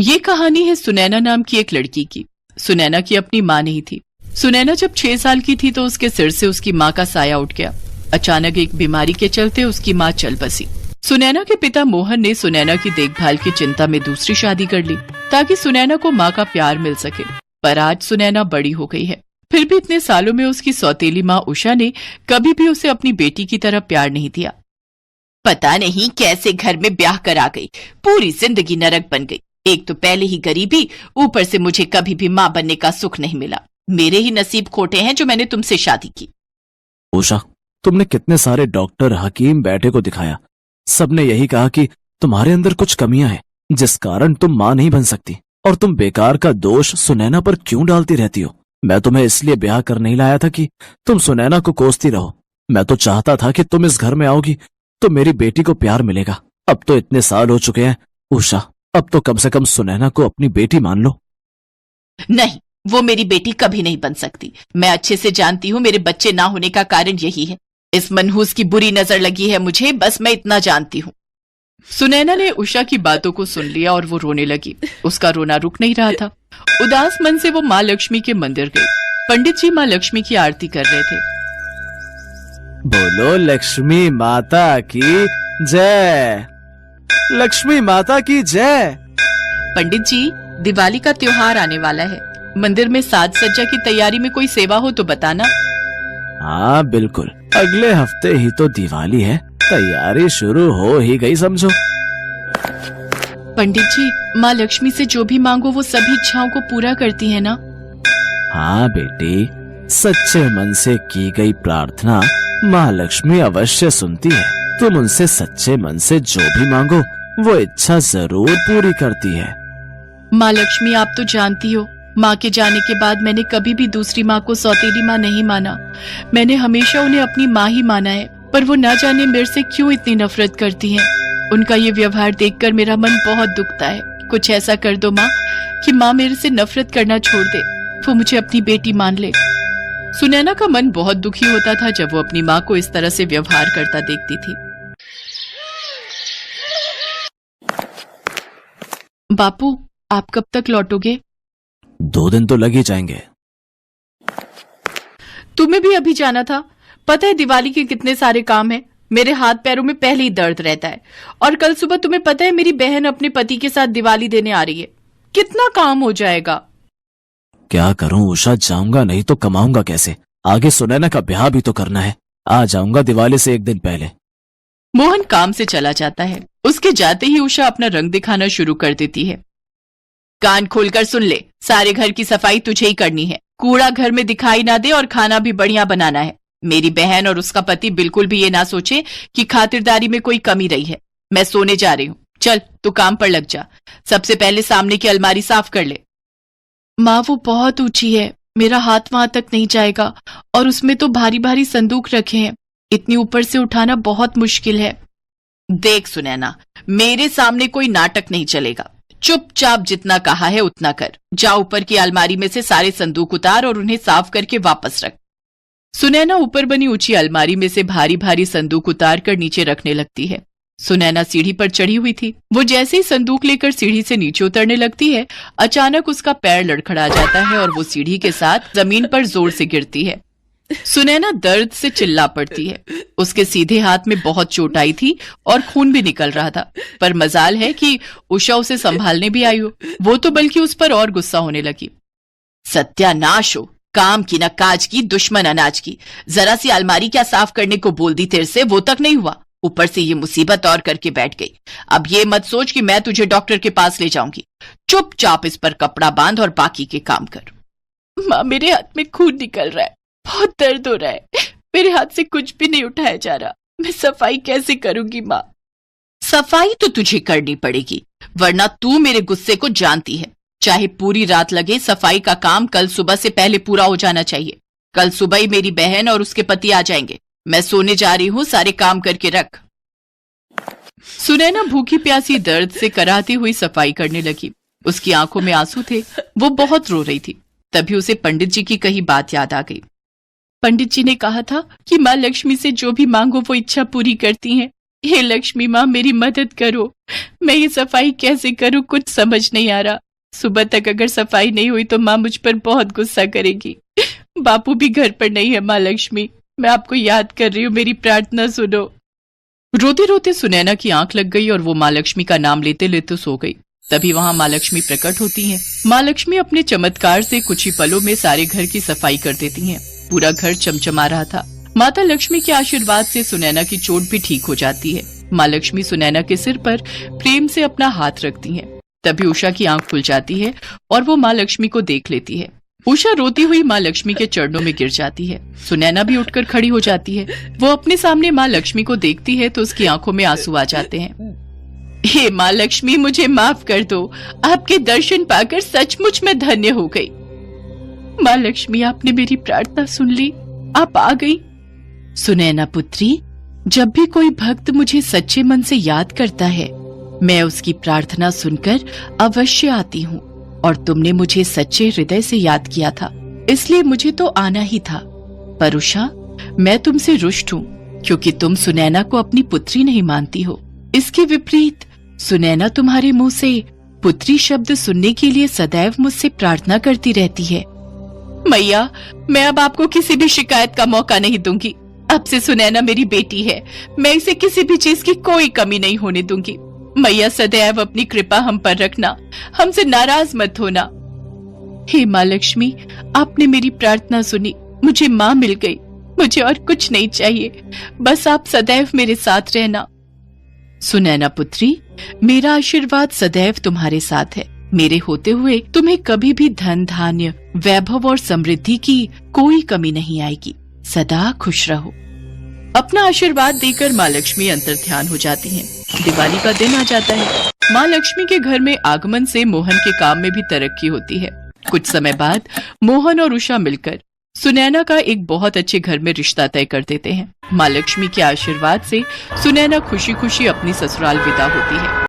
ये कहानी है सुनैना नाम की एक लड़की की। सुनैना की अपनी माँ नहीं थी। सुनैना जब 6 साल की थी तो उसके सिर से उसकी माँ का साया उठ गया। अचानक एक बीमारी के चलते उसकी माँ चल बसी। सुनैना के पिता मोहन ने सुनैना की देखभाल की चिंता में दूसरी शादी कर ली ताकि सुनैना को माँ का प्यार मिल सके। पर आज सुनैना बड़ी हो गई है, फिर भी इतने सालों में उसकी सौतेली माँ उषा ने कभी भी उसे अपनी बेटी की तरह प्यार नहीं दिया। पता नहीं कैसे घर में ब्याह करा गई, पूरी जिंदगी नरक बन गई। एक तो पहले ही गरीबी, ऊपर से मुझे कभी भी माँ बनने का सुख नहीं मिला। मेरे ही नसीब खोटे हैं जो मैंने तुमसे शादी की। उषा, तुमने कितने सारे डॉक्टर, हकीम, बेटे को दिखाया। सबने यही कहा कि तुम्हारे अंदर कुछ कमियां हैं जिस कारण तुम माँ नहीं बन सकती, और तुम बेकार का दोष सुनैना पर क्यों डालती रहती हो। मैं तुम्हें इसलिए ब्याह कर नहीं लाया था कि तुम सुनैना को कोसती रहो। मैं तो चाहता था कि तुम इस घर में आओगी तो मेरी बेटी को प्यार मिलेगा। अब तो इतने साल हो चुके हैं उषा, अब तो कम से कम सुनैना को अपनी बेटी मान लो। नहीं, वो मेरी बेटी कभी नहीं बन सकती। मैं अच्छे से जानती हूँ मेरे बच्चे ना होने का कारण यही है। इस मनहूस की बुरी नजर लगी है मुझे, बस मैं इतना जानती हूँ। सुनैना ने उषा की बातों को सुन लिया और वो रोने लगी। उसका रोना रुक नहीं रहा था। उदास मन से वो माँ लक्ष्मी के मंदिर गई। पंडित जी माँ लक्ष्मी की आरती कर रहे थे। बोलो लक्ष्मी माता की जय, लक्ष्मी माता की जय। पंडित जी, दिवाली का त्योहार आने वाला है, मंदिर में साज सज्जा की तैयारी में कोई सेवा हो तो बताना। हाँ बिल्कुल, अगले हफ्ते ही तो दिवाली है, तैयारी शुरू हो ही गई समझो। पंडित जी, माँ लक्ष्मी से जो भी मांगो वो सभी इच्छाओं को पूरा करती है ना? हाँ बेटी, सच्चे मन से की गई प्रार्थना माँ लक्ष्मी अवश्य सुनती है। तुम उनसे सच्चे मन से जो भी मांगो वो इच्छा जरूर पूरी करती है। माँ लक्ष्मी, आप तो जानती हो, माँ के जाने के बाद मैंने कभी भी दूसरी माँ को सौतेली माँ नहीं माना। मैंने हमेशा उन्हें अपनी माँ ही माना है, पर वो ना जाने मेरे से क्यों इतनी नफरत करती हैं। उनका ये व्यवहार देखकर मेरा मन बहुत दुखता है। कुछ ऐसा कर दो माँ कि माँ मेरे से नफरत करना छोड़ दे, वो मुझे अपनी बेटी मान ले। सुनैना का मन बहुत दुखी होता था जब वो अपनी माँ को इस तरह से व्यवहार करता देखती थी। बापू, आप कब तक लौटोगे? 2 दिन तो लग ही जाएंगे। तुम्हें भी अभी जाना था? पता है दिवाली के कितने सारे काम हैं। मेरे हाथ पैरों में पहले ही दर्द रहता है, और कल सुबह तुम्हें पता है मेरी बहन अपने पति के साथ दिवाली देने आ रही है। कितना काम हो जाएगा। क्या करूं उषा, जाऊंगा नहीं तो कमाऊंगा कैसे? आगे सुनैना का ब्याह भी तो करना है। आ जाऊंगा दिवाली से 1 दिन पहले। मोहन काम से चला जाता है। उसके जाते ही उषा अपना रंग दिखाना शुरू कर देती है। कान खोलकर सुन ले, सारे घर की सफाई तुझे ही करनी है। कूड़ा घर में दिखाई ना दे और खाना भी बढ़िया बनाना है। मेरी बहन और उसका पति बिल्कुल भी ये ना सोचे कि खातिरदारी में कोई कमी रही है। मैं सोने जा रही हूँ, चल तू काम पर लग जा। सबसे पहले सामने की अलमारी साफ कर ले। माँ, वो बहुत ऊंची है, मेरा हाथ वहां तक नहीं जाएगा, और उसमें तो भारी भारी संदूक रखे हैं। इतनी ऊपर से उठाना बहुत मुश्किल है। देख सुनैना, मेरे सामने कोई नाटक नहीं चलेगा। चुपचाप जितना कहा है उतना कर। जा ऊपर की अलमारी में से सारे संदूक उतार और उन्हें साफ करके वापस रख। सुनैना ऊपर बनी ऊंची अलमारी में से भारी भारी संदूक उतार कर नीचे रखने लगती है। सुनैना सीढ़ी पर चढ़ी हुई थी। वो जैसे ही संदूक लेकर सीढ़ी से नीचे उतरने लगती है, अचानक उसका पैर लड़खड़ा जाता है और वो सीढ़ी के साथ जमीन पर जोर से गिरती है। सुनैना दर्द से चिल्ला पड़ती है। उसके सीधे हाथ में बहुत चोट आई थी और खून भी निकल रहा था, पर मजाल है कि उषा उसे संभालने भी आई हो। वो तो बल्कि उस पर और गुस्सा होने लगी। सत्यानाश हो, काम की न काज की, दुश्मन अनाज की। जरा सी अलमारी क्या साफ करने को बोल दी तेरे से, वो तक नहीं हुआ। ऊपर से ये मुसीबत और करके बैठ गई। अब ये मत सोच कि मैं तुझे डॉक्टर के पास ले जाऊंगी। चुपचाप इस पर कपड़ा बांध और बाकी के काम कर। माँ, मेरे हाथ में खून निकल रहा है, बहुत दर्द हो रहा है। मेरे हाथ से कुछ भी नहीं उठाया जा रहा। मैं सफाई कैसे करूंगी माँ? सफाई तो तुझे करनी पड़ेगी, वरना तू मेरे गुस्से को जानती है। चाहे पूरी रात लगे, सफाई का काम कल सुबह से पहले पूरा हो जाना चाहिए। कल सुबह ही मेरी बहन और उसके पति आ जाएंगे। मैं सोने जा रही हूँ, सारे काम करके रख। सुनैना भूखी प्यासी दर्द से कराहती हुई सफाई करने लगी। उसकी आंखों में आंसू थे, वो बहुत रो रही थी। तभी उसे पंडित जी की कही बात याद आ गई। पंडित जी ने कहा था कि माँ लक्ष्मी से जो भी मांगो वो इच्छा पूरी करती हैं। हे लक्ष्मी माँ, मेरी मदद करो। मैं ये सफाई कैसे करूँ, कुछ समझ नहीं आ रहा। सुबह तक अगर सफाई नहीं हुई तो माँ मुझ पर बहुत गुस्सा करेगी। बापू भी घर पर नहीं है। माँ लक्ष्मी, मैं आपको याद कर रही हूँ, मेरी प्रार्थना सुनो। रोते रोते सुनैना की आंख लग गई और वो माँ लक्ष्मी का नाम लेते लेते सो गई। तभी वहां माँ लक्ष्मी प्रकट होती हैं। माँ लक्ष्मी अपने चमत्कार से कुछ ही पलों में सारे घर की सफाई कर देती हैं। पूरा घर चमचमा रहा था। माता लक्ष्मी के आशीर्वाद से सुनैना की चोट भी ठीक हो जाती है। माँ लक्ष्मी सुनैना के सिर पर प्रेम से अपना हाथ रखती हैं। तभी उषा की आंख खुल जाती है और वो माँ लक्ष्मी को देख लेती है। उषा रोती हुई माँ लक्ष्मी के चरणों में गिर जाती है। सुनैना भी उठकर खड़ी हो जाती है। वो अपने सामने माँ लक्ष्मी को देखती है तो उसकी आंखों में आंसू आ जाते हैं। हे माँ लक्ष्मी, मुझे माफ कर दो। आपके दर्शन पाकर सचमुच मैं धन्य हो गई। माँ लक्ष्मी, आपने मेरी प्रार्थना सुन ली, आप आ गई। सुनैना पुत्री, जब भी कोई भक्त मुझे सच्चे मन से याद करता है, मैं उसकी प्रार्थना सुनकर अवश्य आती हूँ। और तुमने मुझे सच्चे हृदय से याद किया था, इसलिए मुझे तो आना ही था। पर उषा, मैं तुमसे रुष्ट हूँ क्योंकि तुम सुनैना को अपनी पुत्री नहीं मानती हो। इसके विपरीत सुनैना तुम्हारे मुंह से पुत्री शब्द सुनने के लिए सदैव मुझसे प्रार्थना करती रहती है। मैया, मैं अब आपको किसी भी शिकायत का मौका नहीं दूंगी। अब से सुनैना मेरी बेटी है। मैं इसे किसी भी चीज की कोई कमी नहीं होने दूंगी। मैया, सदैव अपनी कृपा हम पर रखना, हमसे नाराज मत होना। हे माँ लक्ष्मी, आपने मेरी प्रार्थना सुनी, मुझे माँ मिल गई। मुझे और कुछ नहीं चाहिए, बस आप सदैव मेरे साथ रहना। सुनैना पुत्री, मेरा आशीर्वाद सदैव तुम्हारे साथ है। मेरे होते हुए तुम्हें कभी भी धन धान्य, वैभव और समृद्धि की कोई कमी नहीं आएगी। सदा खुश रहो। अपना आशीर्वाद देकर माँ लक्ष्मी अंतर्ध्यान हो जाती हैं। दिवाली का दिन आ जाता है। माँ लक्ष्मी के घर में आगमन से मोहन के काम में भी तरक्की होती है। कुछ समय बाद मोहन और उषा मिलकर सुनैना का एक बहुत अच्छे घर में रिश्ता तय कर देते हैं। माँ लक्ष्मी के आशीर्वाद से सुनैना खुशी खुशी अपनी ससुराल विदा होती है।